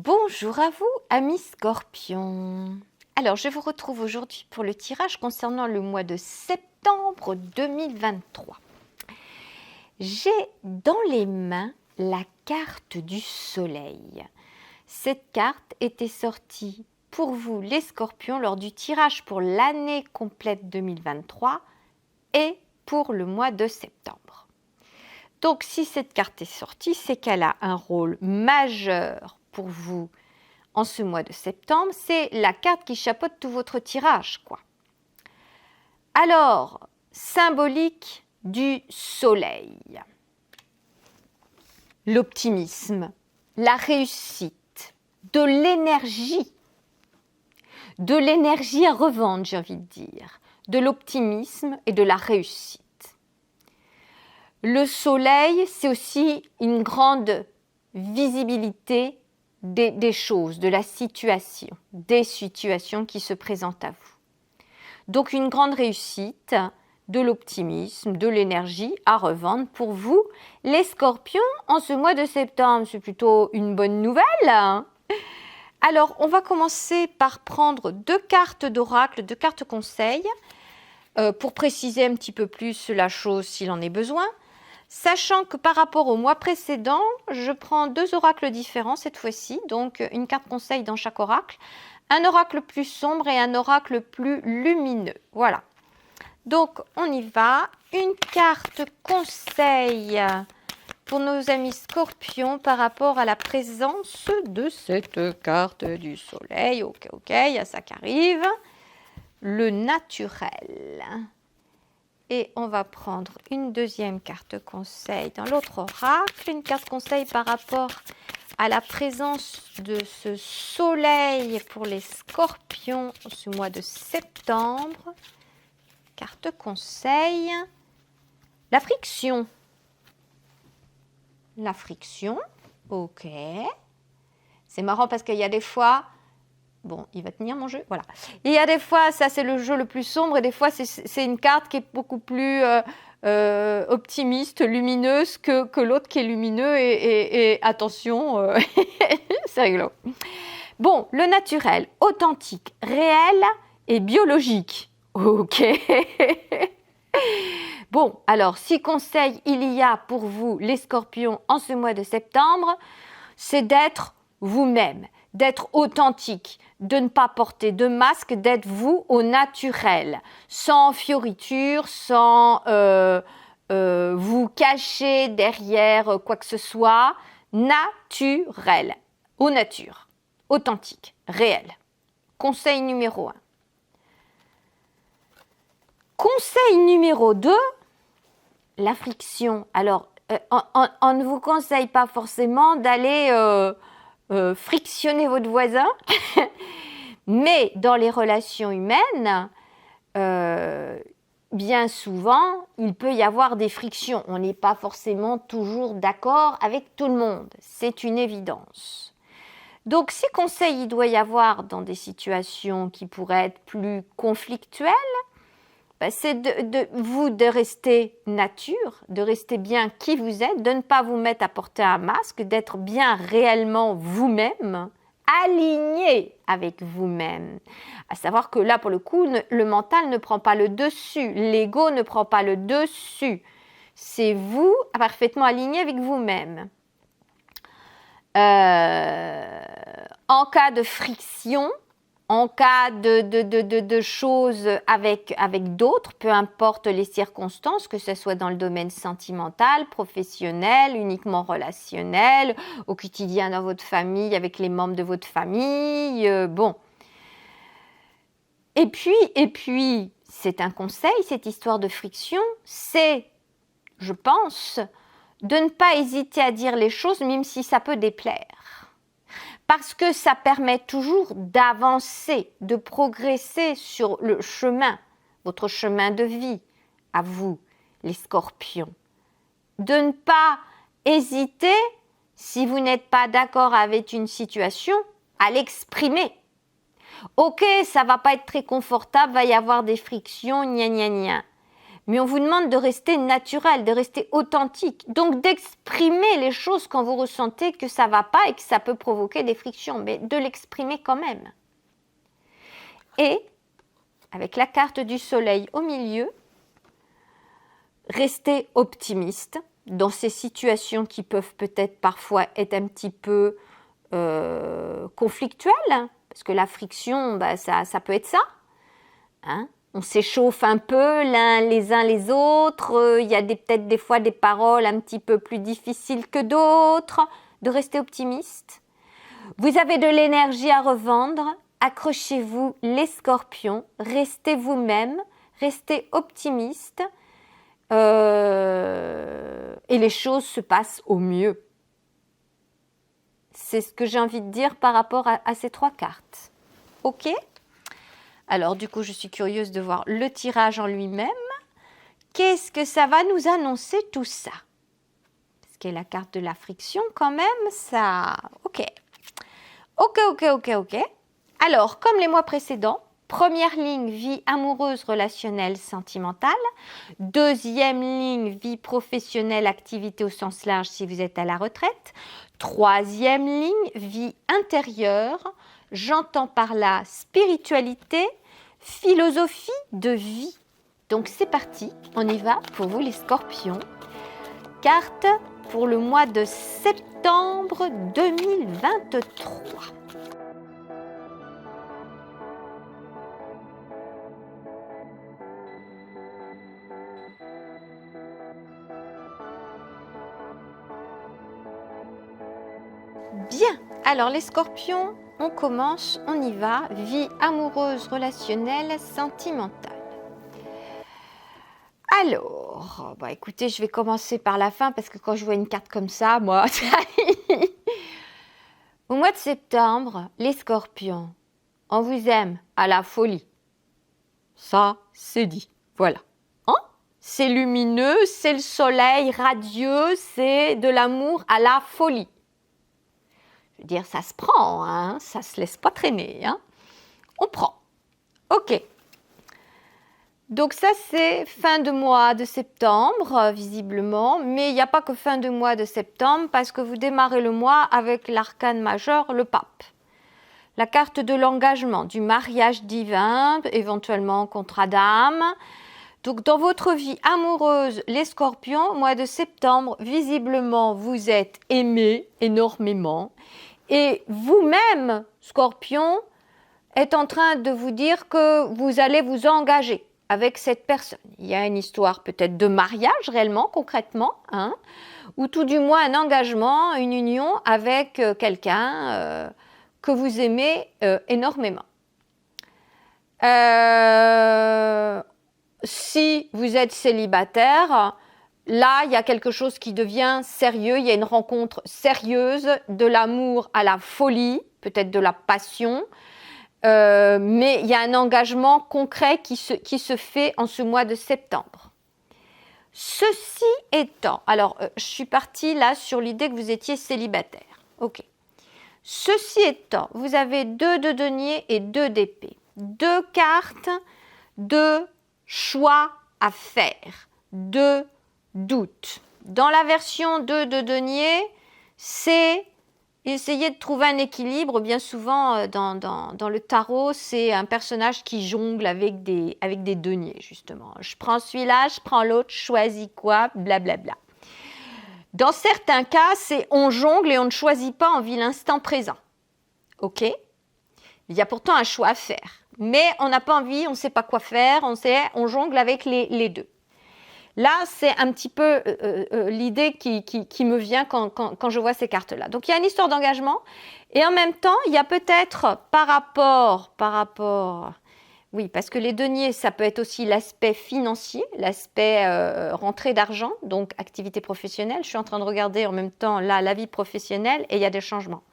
Bonjour à vous, amis scorpions. Alors, je vous retrouve aujourd'hui pour le tirage concernant le mois de septembre 2023. J'ai dans les mains la carte du soleil. Cette carte était sortie pour vous, les scorpions, lors du tirage pour l'année complète 2023 et pour le mois de septembre. Donc, si cette carte est sortie, c'est qu'elle a un rôle majeur pour vous en ce mois de septembre. C'est la carte qui chapeaute tout votre tirage, quoi. Alors, symbolique du soleil, l'optimisme, la réussite, de l'énergie à revendre, j'ai envie de dire, de l'optimisme et de la réussite. Le soleil, c'est aussi une grande visibilité des choses, de la situation, des situations qui se présentent à vous. Donc une grande réussite, de l'optimisme, de l'énergie à revendre pour vous, les scorpions, en ce mois de septembre. C'est plutôt une bonne nouvelle. Alors, on va commencer par prendre deux cartes d'oracle, deux cartes conseils, pour préciser un petit peu plus la chose s'il en est besoin. Sachant que par rapport au mois précédent, je prends deux oracles différents cette fois-ci, donc une carte conseil dans chaque oracle, un oracle plus sombre et un oracle plus lumineux. Voilà. Donc, on y va. Une carte conseil pour nos amis scorpions par rapport à la présence de cette carte du soleil. Ok, il y a ça qui arrive. Le naturel. Et on va prendre une deuxième carte conseil dans l'autre oracle, une carte conseil par rapport à la présence de ce soleil pour les scorpions ce mois de septembre. Carte conseil, la friction. La friction, ok. C'est marrant parce qu'il y a des fois... Bon, il va tenir mon jeu, voilà. Il y a des fois, ça c'est le jeu le plus sombre, et des fois c'est une carte qui est beaucoup plus optimiste, lumineuse que l'autre qui est lumineux, et attention, c'est rigolo. Bon, le naturel, authentique, réel et biologique. Ok. Bon, alors, si conseil il y a pour vous, les scorpions, en ce mois de septembre, c'est d'être vous-même, d'être authentique, de ne pas porter de masque, d'être vous au naturel, sans fioritures, sans vous cacher derrière quoi que ce soit, naturel, au nature, authentique, réel. Conseil numéro 1. Conseil numéro 2, la friction. Alors, on ne vous conseille pas forcément d'aller frictionner votre voisin, mais dans les relations humaines, bien souvent, il peut y avoir des frictions. On n'est pas forcément toujours d'accord avec tout le monde, c'est une évidence. Donc, si conseil il doit y avoir dans des situations qui pourraient être plus conflictuelles, c'est de rester nature, de rester bien qui vous êtes, de ne pas vous mettre à porter un masque, d'être bien réellement vous-même, aligné avec vous-même. À savoir que là, pour le coup, le mental ne prend pas le dessus, l'ego ne prend pas le dessus. C'est vous parfaitement aligné avec vous-même. En cas de friction, en cas de choses avec d'autres, peu importe les circonstances, que ce soit dans le domaine sentimental, professionnel, uniquement relationnel, au quotidien dans votre famille, avec les membres de votre famille, bon. Et puis, c'est un conseil, cette histoire de friction, c'est, je pense, de ne pas hésiter à dire les choses, même si ça peut déplaire. Parce que ça permet toujours d'avancer, de progresser sur le chemin, votre chemin de vie, à vous, les scorpions. De ne pas hésiter, si vous n'êtes pas d'accord avec une situation, à l'exprimer. Ok, ça va pas être très confortable, va y avoir des frictions, gna gna gna. Mais on vous demande de rester naturel, de rester authentique. Donc d'exprimer les choses quand vous ressentez que ça ne va pas et que ça peut provoquer des frictions, mais de l'exprimer quand même. Et avec la carte du soleil au milieu, restez optimiste dans ces situations qui peuvent peut-être parfois être un petit peu conflictuelles, hein, parce que la friction, ça peut être ça. Hein? On s'échauffe un peu les uns les autres, il y a peut-être des fois des paroles un petit peu plus difficiles que d'autres, de rester optimiste. Vous avez de l'énergie à revendre, accrochez-vous les scorpions, restez vous-même, restez optimiste et les choses se passent au mieux. C'est ce que j'ai envie de dire par rapport à ces 3 cartes. Ok ? Alors, du coup, je suis curieuse de voir le tirage en lui-même. Qu'est-ce que ça va nous annoncer tout ça? Parce que la carte de la friction, quand même, ça... Ok. Alors, comme les mois précédents, première ligne, vie amoureuse, relationnelle, sentimentale. Deuxième ligne, vie professionnelle, activité au sens large si vous êtes à la retraite. Troisième ligne, vie intérieure. J'entends par là spiritualité, philosophie de vie. Donc c'est parti, on y va pour vous les scorpions. Carte pour le mois de septembre 2023. Bien, alors les scorpions, on commence, on y va. Vie amoureuse, relationnelle, sentimentale. Alors, écoutez, je vais commencer par la fin parce que quand je vois une carte comme ça, moi... Au mois de septembre, les scorpions, on vous aime à la folie. Ça, c'est dit. Voilà. Hein? C'est lumineux, c'est le soleil radieux, c'est de l'amour à la folie. Je veux dire, ça se prend, hein? Ça ne se laisse pas traîner. Hein? On prend. Ok. Donc ça, c'est fin de mois de septembre, visiblement. Mais il n'y a pas que fin de mois de septembre parce que vous démarrez le mois avec l'arcane majeur, le pape. La carte de l'engagement, du mariage divin, éventuellement contrat d'âme. Donc dans votre vie amoureuse, les scorpions, mois de septembre, visiblement, vous êtes aimés énormément. Et vous-même, scorpion, êtes en train de vous dire que vous allez vous engager avec cette personne. Il y a une histoire peut-être de mariage réellement, concrètement, hein, ou tout du moins un engagement, une union avec quelqu'un que vous aimez énormément. Si vous êtes célibataire, là, il y a quelque chose qui devient sérieux, il y a une rencontre sérieuse, de l'amour à la folie, peut-être de la passion, mais il y a un engagement concret qui se fait en ce mois de septembre. Ceci étant, alors je suis partie là sur l'idée que vous étiez célibataire. Ok. Ceci étant, vous avez 2 de denier et 2 d'épée. 2 cartes de choix à faire, de doute. Dans la version 2 de denier, c'est essayer de trouver un équilibre. Bien souvent, dans le tarot, c'est un personnage qui jongle avec des deniers, justement. Je prends celui-là, je prends l'autre, je choisis quoi, blablabla. Dans certains cas, c'est on jongle et on ne choisit pas, on vit l'instant présent. Ok ? Il y a pourtant un choix à faire. Mais on n'a pas envie, on ne sait pas quoi faire, on jongle avec les deux. Là, c'est un petit peu l'idée qui me vient quand je vois ces cartes-là. Donc, il y a une histoire d'engagement. Et en même temps, il y a peut-être par rapport... Oui, parce que les deniers, ça peut être aussi l'aspect financier, l'aspect rentrée d'argent, donc activité professionnelle. Je suis en train de regarder en même temps là la vie professionnelle et il y a des changements.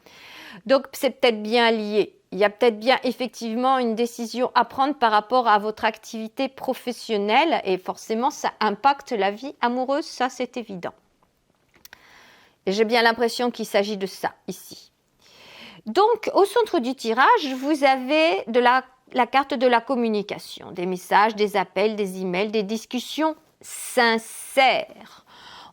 Donc, c'est peut-être bien lié. Il y a peut-être bien effectivement une décision à prendre par rapport à votre activité professionnelle et forcément, ça impacte la vie amoureuse, ça c'est évident. Et j'ai bien l'impression qu'il s'agit de ça ici. Donc, au centre du tirage, vous avez la carte de la communication, des messages, des appels, des emails, des discussions sincères.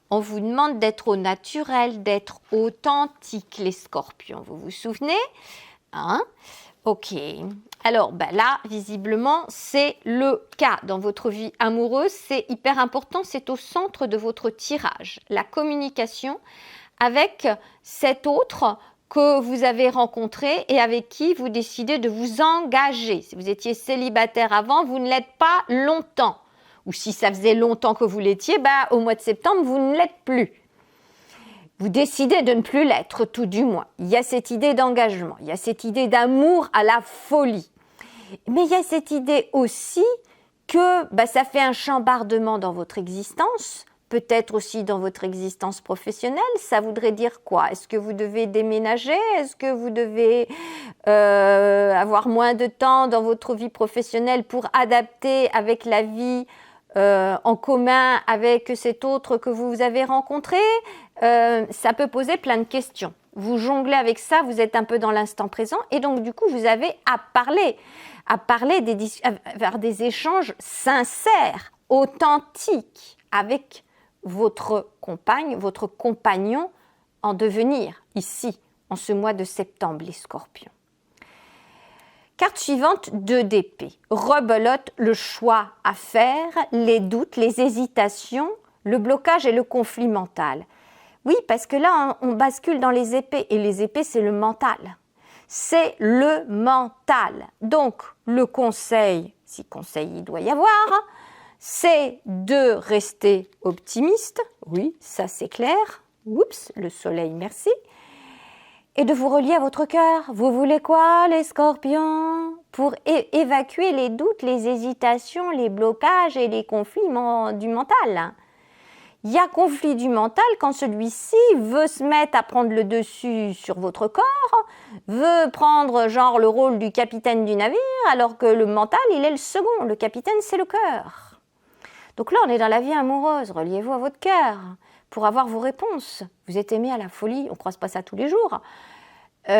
On vous demande d'être au naturel, d'être authentique, les scorpions. Vous vous souvenez? Hein? Ok. Alors là, visiblement, c'est le cas dans votre vie amoureuse. C'est hyper important, c'est au centre de votre tirage. La communication avec cet autre que vous avez rencontré et avec qui vous décidez de vous engager. Si vous étiez célibataire avant, vous ne l'êtes pas longtemps. Ou si ça faisait longtemps que vous l'étiez, au mois de septembre, vous ne l'êtes plus. Vous décidez de ne plus l'être, tout du moins. Il y a cette idée d'engagement, il y a cette idée d'amour à la folie. Mais il y a cette idée aussi que ça fait un chambardement dans votre existence, peut-être aussi dans votre existence professionnelle. Ça voudrait dire quoi? Est-ce que vous devez déménager? Est-ce que vous devez avoir moins de temps dans votre vie professionnelle pour adapter avec la vie en commun avec cet autre que vous avez rencontré? Ça peut poser plein de questions. Vous jonglez avec ça, vous êtes un peu dans l'instant présent et donc du coup vous avez à parler vers des échanges sincères, authentiques avec votre compagne, votre compagnon en devenir ici, en ce mois de septembre, les scorpions. Carte suivante, 2 d'épée. Rebelote, le choix à faire, les doutes, les hésitations, le blocage et le conflit mental. Oui, parce que là, on bascule dans les épées. Et les épées, c'est le mental. C'est le mental. Donc, le conseil, si conseil il doit y avoir, c'est de rester optimiste. Oui, ça c'est clair. Oups, le soleil, merci. Et de vous relier à votre cœur. Vous voulez quoi, les scorpions? Pour évacuer les doutes, les hésitations, les blocages et les conflits du mental. Il y a conflit du mental quand celui-ci veut se mettre à prendre le dessus sur votre corps, veut prendre genre le rôle du capitaine du navire, alors que le mental, il est le second. Le capitaine, c'est le cœur. Donc là, on est dans la vie amoureuse. Reliez-vous à votre cœur pour avoir vos réponses. Vous êtes aimé à la folie, on ne croise pas ça tous les jours. Vous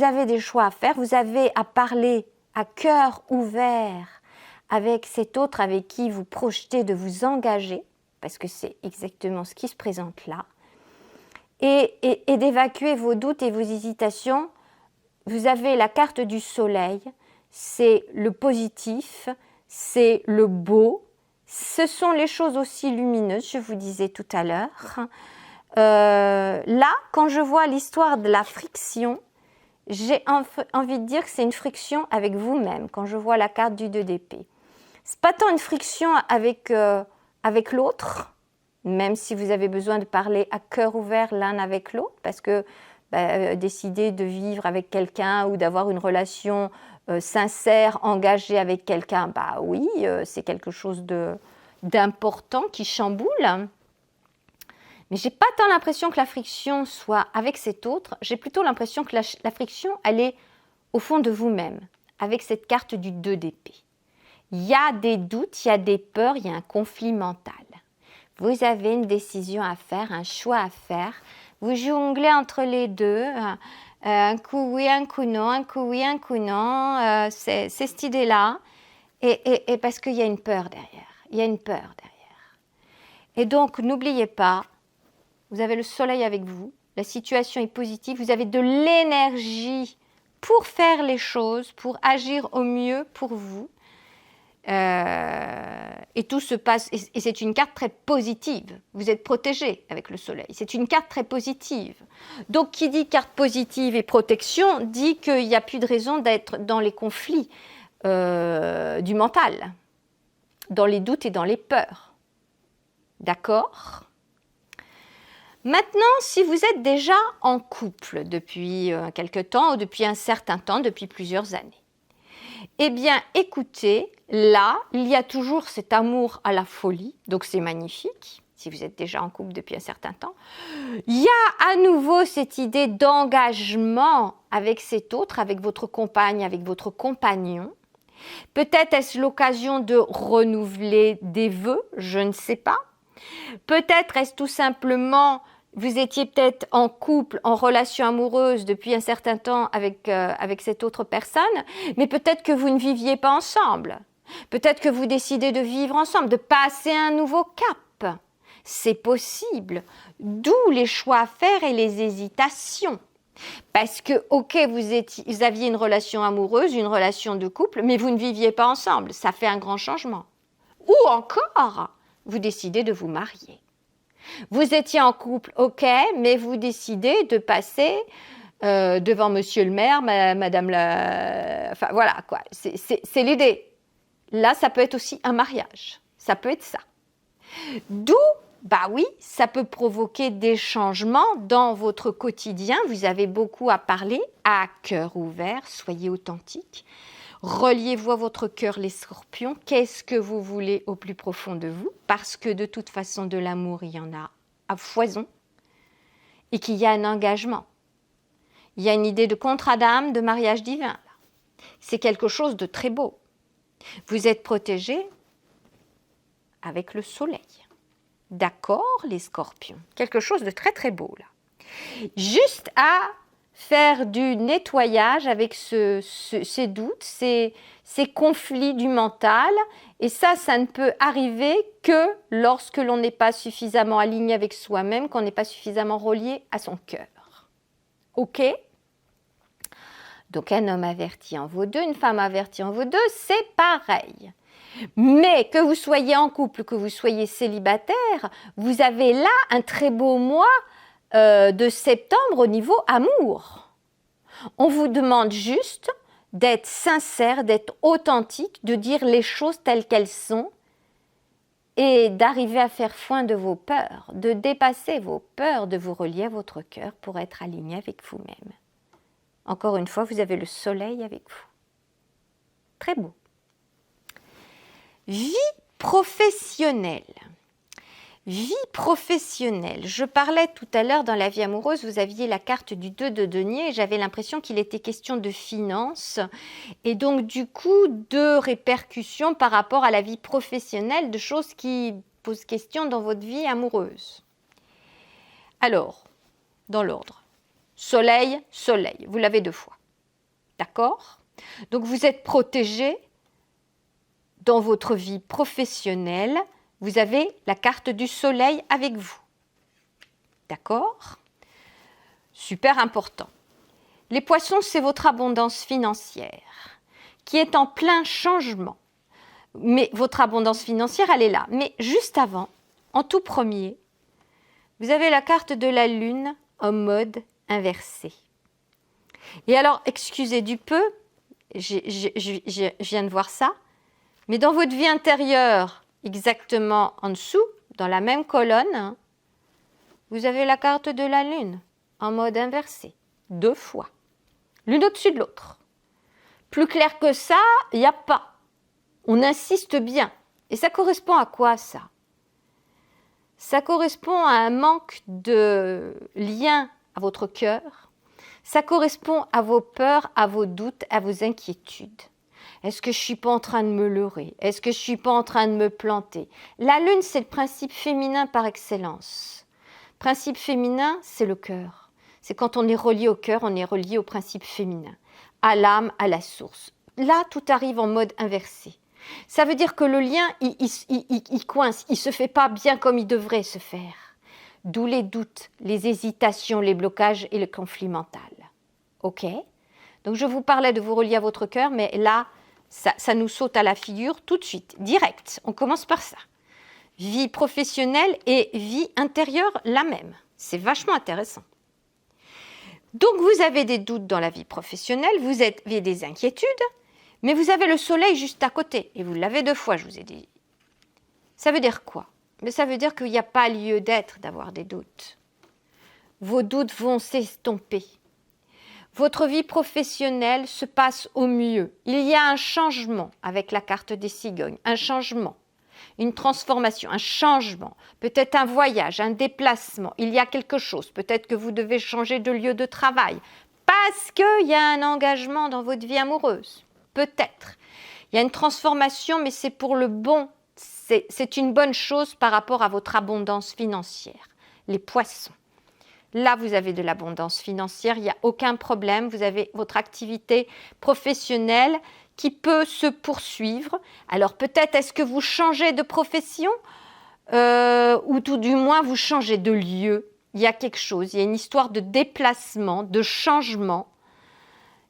avez des choix à faire, vous avez à parler à cœur ouvert avec cet autre avec qui vous projetez de vous engager, parce que c'est exactement ce qui se présente là, et d'évacuer vos doutes et vos hésitations. Vous avez la carte du soleil, c'est le positif, c'est le beau, ce sont les choses aussi lumineuses, je vous disais tout à l'heure. Là, quand je vois l'histoire de la friction, j'ai envie de dire que c'est une friction avec vous-même, quand je vois la carte du 2 d'épée. C'est pas tant une friction avec l'autre, même si vous avez besoin de parler à cœur ouvert l'un avec l'autre, parce que décider de vivre avec quelqu'un ou d'avoir une relation sincère, engagée avec quelqu'un, oui, c'est quelque chose d'important qui chamboule. Mais j'ai pas tant l'impression que la friction soit avec cet autre, j'ai plutôt l'impression que la friction, elle est au fond de vous-même, avec cette carte du 2 d'épée. Il y a des doutes, il y a des peurs, il y a un conflit mental. Vous avez une décision à faire, un choix à faire. Vous jonglez entre les deux, un coup oui, un coup non, un coup oui, un coup non. C'est cette idée-là. Et parce qu'il y a une peur derrière. Il y a une peur derrière. Et donc, n'oubliez pas, vous avez le soleil avec vous, la situation est positive, vous avez de l'énergie pour faire les choses, pour agir au mieux pour vous. Et tout se passe, et c'est une carte très positive. Vous êtes protégé avec le soleil. C'est une carte très positive. Donc, qui dit carte positive et protection, dit qu'il n'y a plus de raison d'être dans les conflits du mental, dans les doutes et dans les peurs. D'accord ? Maintenant, si vous êtes déjà en couple depuis quelque temps ou depuis un certain temps, depuis plusieurs années, eh bien, écoutez, là, il y a toujours cet amour à la folie, donc c'est magnifique, si vous êtes déjà en couple depuis un certain temps. Il y a à nouveau cette idée d'engagement avec cet autre, avec votre compagne, avec votre compagnon. Peut-être est-ce l'occasion de renouveler des vœux, je ne sais pas. Peut-être est-ce tout simplement vous étiez peut-être en couple, en relation amoureuse depuis un certain temps avec cette autre personne, mais peut-être que vous ne viviez pas ensemble. Peut-être que vous décidez de vivre ensemble, de passer un nouveau cap. C'est possible. D'où les choix à faire et les hésitations. Parce que, ok, vous aviez une relation amoureuse, une relation de couple, mais vous ne viviez pas ensemble. Ça fait un grand changement. Ou encore, vous décidez de vous marier. Vous étiez en couple, ok, mais vous décidez de passer devant monsieur le maire, madame la... Enfin, voilà, quoi. C'est l'idée. Là, ça peut être aussi un mariage. Ça peut être ça. D'où, bah oui, ça peut provoquer des changements dans votre quotidien. Vous avez beaucoup à parler, à cœur ouvert, soyez authentique. Reliez-vous à votre cœur, les scorpions. Qu'est-ce que vous voulez au plus profond de vous? Parce que de toute façon, de l'amour, il y en a à foison. Et qu'il y a un engagement. Il y a une idée de contrat d'âme, de mariage divin. C'est quelque chose de très beau. Vous êtes protégés avec le soleil. D'accord, les scorpions? Quelque chose de très très beau là. Juste à faire du nettoyage avec ces doutes, ces conflits du mental. Et ça ne peut arriver que lorsque l'on n'est pas suffisamment aligné avec soi-même, qu'on n'est pas suffisamment relié à son cœur. Ok? Donc un homme averti en vaut deux, une femme avertie en vaut deux, c'est pareil. Mais que vous soyez en couple, que vous soyez célibataire, vous avez là un très beau mois de septembre au niveau amour. On vous demande juste d'être sincère, d'être authentique, de dire les choses telles qu'elles sont et d'arriver à faire foi de vos peurs, de dépasser vos peurs, de vous relier à votre cœur pour être aligné avec vous-même. Encore une fois, vous avez le soleil avec vous. Très beau. Vie professionnelle. Vie professionnelle. Je parlais tout à l'heure dans la vie amoureuse, vous aviez la carte du 2 de denier et j'avais l'impression qu'il était question de finances et donc du coup de répercussions par rapport à la vie professionnelle, de choses qui posent question dans votre vie amoureuse. Alors, dans l'ordre. Soleil, soleil, vous l'avez 2 fois. D'accord? Donc vous êtes protégé dans votre vie professionnelle. Vous avez la carte du soleil avec vous. D'accord? Super important. Les poissons, c'est votre abondance financière qui est en plein changement. Mais votre abondance financière, elle est là. Mais juste avant, en tout premier, vous avez la carte de la lune en mode inversé. Et alors, excusez du peu, je viens de voir ça, mais dans votre vie intérieure, exactement en dessous, dans la même colonne, vous avez la carte de la lune en mode inversé, 2 fois, l'une au-dessus de l'autre. Plus clair que ça, il n'y a pas. On insiste bien. Et ça correspond à quoi ça? Ça correspond à un manque de lien à votre cœur. Ça correspond à vos peurs, à vos doutes, à vos inquiétudes. Est-ce que je ne suis pas en train de me leurrer? Est-ce que je ne suis pas en train de me planter? La lune, c'est le principe féminin par excellence. Principe féminin, c'est le cœur. C'est quand on est relié au cœur, on est relié au principe féminin, à l'âme, à la source. Là, tout arrive en mode inversé. Ça veut dire que le lien, il coince, il ne se fait pas bien comme il devrait se faire. D'où les doutes, les hésitations, les blocages et le conflit mental. Ok? Donc je vous parlais de vous relier à votre cœur, mais là, ça nous saute à la figure tout de suite, direct. On commence par ça. Vie professionnelle et vie intérieure, la même. C'est vachement intéressant. Donc vous avez des doutes dans la vie professionnelle, vous avez des inquiétudes, mais vous avez le soleil juste à côté. Et vous l'avez 2 fois, je vous ai dit. Ça veut dire quoi? Mais ça veut dire qu'il n'y a pas lieu d'être d'avoir des doutes. Vos doutes vont s'estomper. Votre vie professionnelle se passe au mieux. Il y a un changement avec la carte des cigognes, un changement, une transformation, un changement, peut-être un voyage, un déplacement. Il y a quelque chose, peut-être que vous devez changer de lieu de travail parce qu'il y a un engagement dans votre vie amoureuse. Peut-être. Il y a une transformation, mais c'est pour le bon. C'est une bonne chose par rapport à votre abondance financière. Les poissons. Là, vous avez de l'abondance financière, il n'y a aucun problème. Vous avez votre activité professionnelle qui peut se poursuivre. Alors peut-être est-ce que vous changez de profession ou tout du moins vous changez de lieu. Il y a quelque chose, il y a une histoire de déplacement, de changement.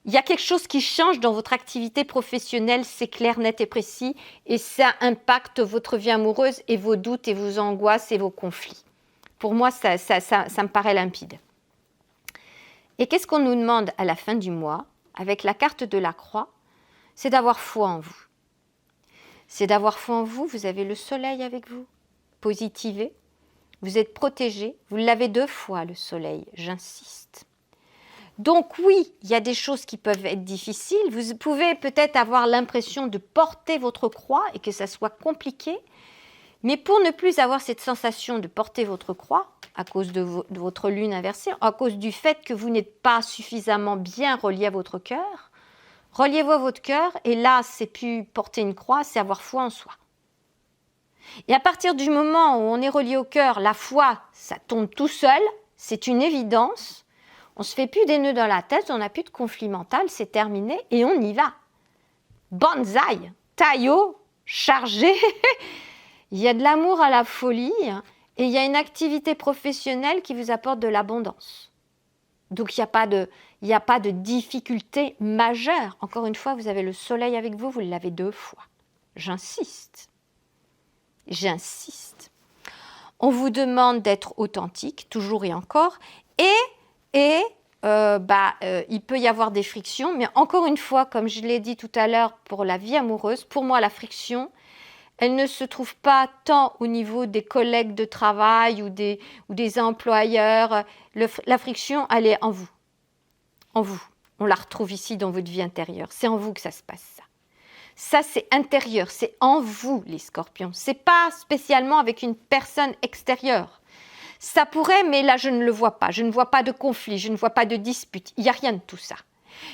Il y a quelque chose qui change dans votre activité professionnelle, c'est clair, net et précis, et ça impacte votre vie amoureuse et vos doutes et vos angoisses et vos conflits. Pour moi, ça me paraît limpide. Et qu'est-ce qu'on nous demande à la fin du mois, avec la carte de la croix? C'est d'avoir foi en vous. C'est d'avoir foi en vous, vous avez le soleil avec vous. Positivez, vous êtes protégé, vous l'avez 2 fois le soleil, j'insiste. Donc oui, il y a des choses qui peuvent être difficiles. Vous pouvez peut-être avoir l'impression de porter votre croix et que ça soit compliqué. Mais pour ne plus avoir cette sensation de porter votre croix, à cause de votre lune inversée, à cause du fait que vous n'êtes pas suffisamment bien relié à votre cœur, reliez-vous à votre cœur et là, c'est plus porter une croix, c'est avoir foi en soi. Et à partir du moment où on est relié au cœur, la foi, ça tombe tout seul, c'est une évidence. On ne se fait plus des nœuds dans la tête, on n'a plus de conflit mental, c'est terminé et on y va. Banzai, taillot, chargé. Il y a de l'amour à la folie et il y a une activité professionnelle qui vous apporte de l'abondance. Donc il n'y a pas de difficulté majeure. Encore une fois, vous avez le soleil avec vous, vous l'avez 2 fois. J'insiste. On vous demande d'être authentique, toujours et encore, et il peut y avoir des frictions, mais encore une fois, comme je l'ai dit tout à l'heure pour la vie amoureuse, pour moi la friction, elle ne se trouve pas tant au niveau des collègues de travail ou des employeurs. La friction, elle est en vous. En vous. On la retrouve ici dans votre vie intérieure. C'est en vous que ça se passe, ça. Ça, c'est intérieur. C'est en vous, les scorpions. Ce n'est pas spécialement avec une personne extérieure. Ça pourrait, mais là, je ne le vois pas. Je ne vois pas de conflit, je ne vois pas de dispute. Il n'y a rien de tout ça.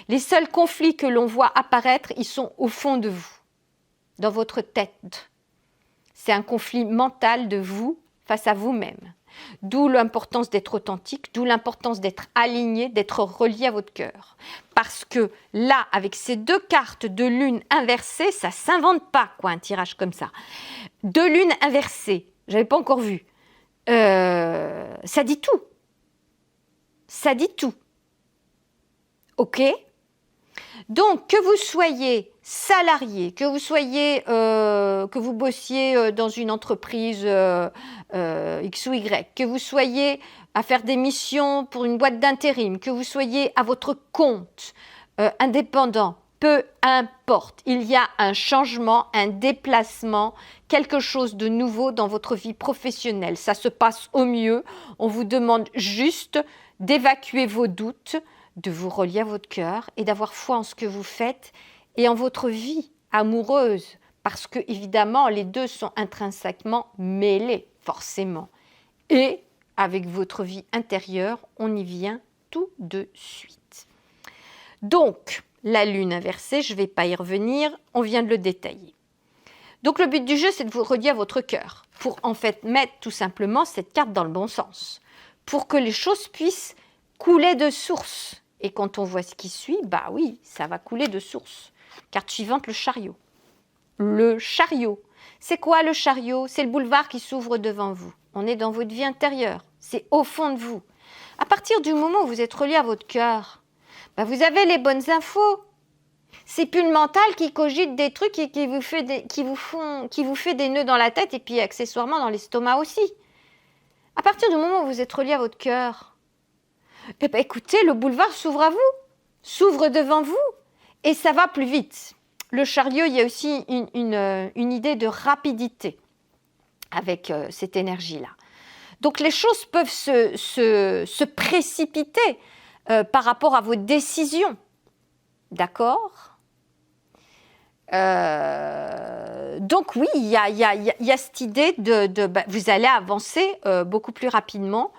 Les seuls conflits que l'on voit apparaître, ils sont au fond de vous, dans votre tête. C'est un conflit mental de vous face à vous-même. D'où l'importance d'être authentique, d'où l'importance d'être aligné, d'être relié à votre cœur. Parce que là, avec ces 2 cartes de lune inversée, ça ne s'invente pas, quoi, un tirage comme ça. 2 lunes inversées, je n'avais pas encore vu. Ça dit tout. Ça dit tout. Ok ? Donc, que vous soyez salarié, que vous bossiez dans une entreprise X ou Y, que vous soyez à faire des missions pour une boîte d'intérim, que vous soyez à votre compte, indépendant, peu importe, il y a un changement, un déplacement, quelque chose de nouveau dans votre vie professionnelle. Ça se passe au mieux. On vous demande juste d'évacuer vos doutes, de vous relier à votre cœur et d'avoir foi en ce que vous faites et en votre vie amoureuse, parce que évidemment les 2 sont intrinsèquement mêlés, forcément. Et avec votre vie intérieure, on y vient tout de suite. Donc, la lune inversée, je ne vais pas y revenir, on vient de le détailler. Donc le but du jeu, c'est de vous relier à votre cœur, pour en fait mettre tout simplement cette carte dans le bon sens, pour que les choses puissent couler de source. Et quand on voit ce qui suit, bah oui, ça va couler de source. Carte suivante, le chariot. Le chariot. C'est quoi le chariot? C'est le boulevard qui s'ouvre devant vous. On est dans votre vie intérieure. C'est au fond de vous. À partir du moment où vous êtes relié à votre cœur, bah vous avez les bonnes infos. C'est plus le mental qui cogite des trucs et qui vous fait des nœuds dans la tête et puis accessoirement dans l'estomac aussi. À partir du moment où vous êtes relié à votre cœur, eh bien, écoutez, le boulevard s'ouvre à vous, s'ouvre devant vous et ça va plus vite. Le chariot, il y a aussi une idée de rapidité avec cette énergie-là. Donc les choses peuvent se précipiter par rapport à vos décisions. D'accord ? Donc oui, il y a cette idée de vous allez avancer beaucoup plus rapidement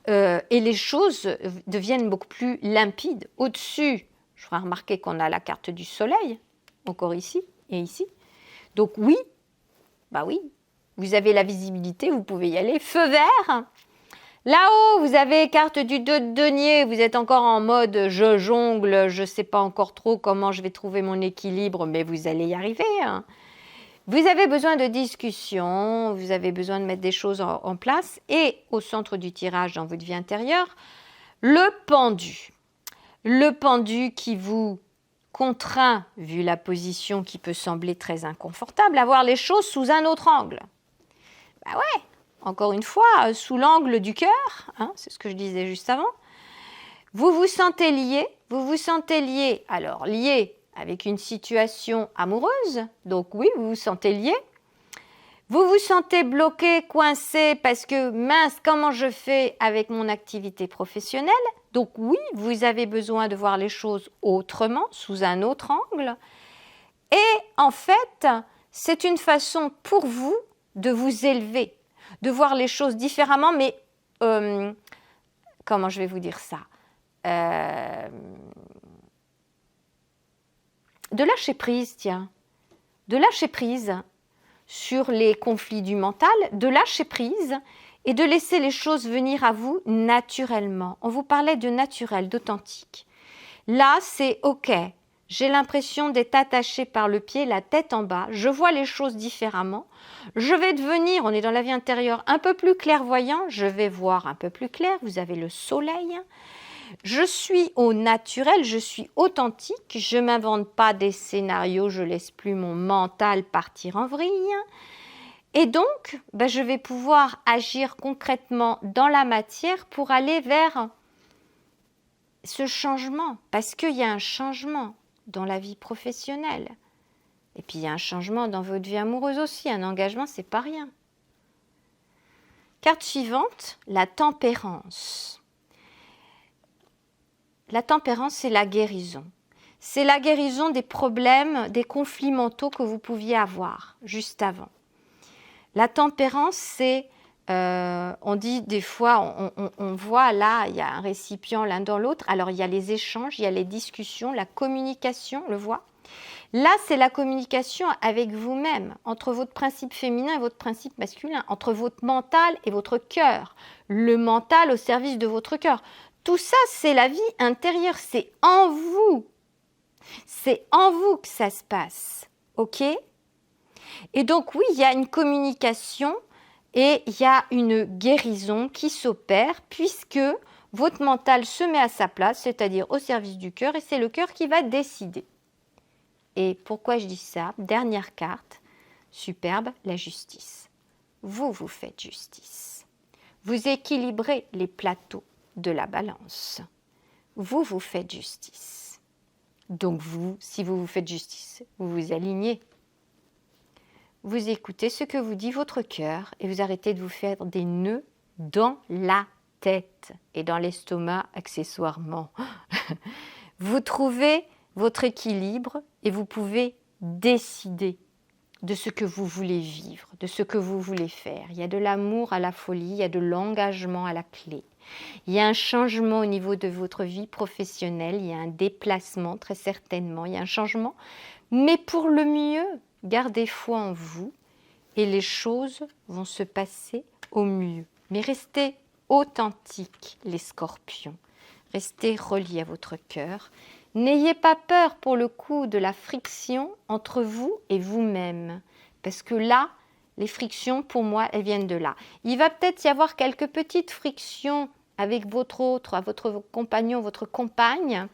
et les choses deviennent beaucoup plus limpides. Au-dessus, je ferai remarquer qu'on a la carte du soleil, encore ici et ici. Donc oui, bah oui, vous avez la visibilité, vous pouvez y aller. Feu vert, Là-haut, vous avez carte du 2 de denier, vous êtes encore en mode je jongle, je ne sais pas encore trop comment je vais trouver mon équilibre, mais vous allez y arriver. Hein. Vous avez besoin de discussion, vous avez besoin de mettre des choses en place. Et au centre du tirage dans votre vie intérieure, le pendu. Le pendu qui vous contraint, vu la position qui peut sembler très inconfortable, à voir les choses sous un autre angle. Bah ouais, encore une fois, sous l'angle du cœur, hein, c'est ce que je disais juste avant. Vous vous sentez lié, alors lié avec une situation amoureuse, donc oui, vous vous sentez lié. Vous vous sentez bloqué, coincé, parce que mince, comment je fais avec mon activité professionnelle? Donc oui, vous avez besoin de voir les choses autrement, sous un autre angle. Et en fait, c'est une façon pour vous de vous élever, de voir les choses différemment, mais comment je vais vous dire ça? De lâcher prise, tiens. De lâcher prise sur les conflits du mental, de lâcher prise et de laisser les choses venir à vous naturellement. On vous parlait de naturel, d'authentique. Là, c'est OK. J'ai l'impression d'être attachée par le pied, la tête en bas. Je vois les choses différemment. Je vais devenir, on est dans la vie intérieure, un peu plus clairvoyant. Je vais voir un peu plus clair. Vous avez le soleil. Je suis au naturel, je suis authentique. Je ne m'invente pas des scénarios. Je ne laisse plus mon mental partir en vrille. Et donc, je vais pouvoir agir concrètement dans la matière pour aller vers ce changement. Parce qu'il y a un changement dans la vie professionnelle. Et puis, il y a un changement dans votre vie amoureuse aussi. Un engagement, c'est pas rien. Carte suivante, la tempérance. La tempérance, c'est la guérison. C'est la guérison des problèmes, des conflits mentaux que vous pouviez avoir juste avant. La tempérance, c'est, on dit des fois, on voit là, il y a un récipient l'un dans l'autre. Alors, il y a les échanges, il y a les discussions, la communication, on le voit. Là, c'est la communication avec vous-même, entre votre principe féminin et votre principe masculin, entre votre mental et votre cœur. Le mental au service de votre cœur. Tout ça, c'est la vie intérieure, c'est en vous. C'est en vous que ça se passe, ok ? Et donc oui, il y a une communication et il y a une guérison qui s'opère puisque votre mental se met à sa place, c'est-à-dire au service du cœur, et c'est le cœur qui va décider. Et pourquoi je dis ça? Dernière carte, superbe, la justice. Vous faites justice. Vous équilibrez les plateaux de la balance. Vous faites justice. Donc vous, si vous faites justice, vous vous alignez. Vous écoutez ce que vous dit votre cœur et vous arrêtez de vous faire des nœuds dans la tête et dans l'estomac accessoirement. Vous trouvez votre équilibre et vous pouvez décider de ce que vous voulez vivre, de ce que vous voulez faire. Il y a de l'amour à la folie, il y a de l'engagement à la clé. Il y a un changement au niveau de votre vie professionnelle, il y a un déplacement très certainement, il y a un changement, mais pour le mieux, gardez foi en vous et les choses vont se passer au mieux. Mais restez authentiques, les scorpions. Restez reliés à votre cœur. N'ayez pas peur pour le coup de la friction entre vous et vous-même. Parce que là, les frictions, pour moi, elles viennent de là. Il va peut-être y avoir quelques petites frictions avec votre compagnon, votre compagne,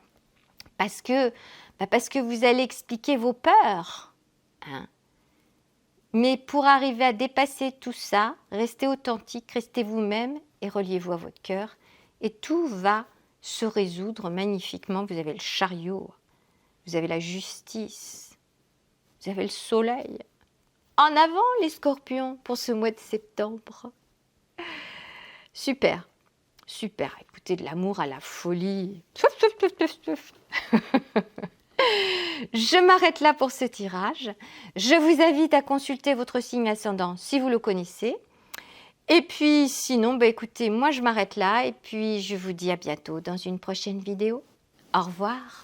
parce que vous allez expliquer vos peurs. Hein. Mais pour arriver à dépasser tout ça, restez authentique, restez vous-même et reliez-vous à votre cœur. Et tout va se résoudre magnifiquement. Vous avez le chariot, vous avez la justice, vous avez le soleil. En avant les scorpions pour ce mois de septembre. Super, super. Écoutez, de l'amour à la folie. Je m'arrête là pour ce tirage. Je vous invite à consulter votre signe ascendant si vous le connaissez. Et puis sinon, écoutez, moi je m'arrête là et puis je vous dis à bientôt dans une prochaine vidéo. Au revoir.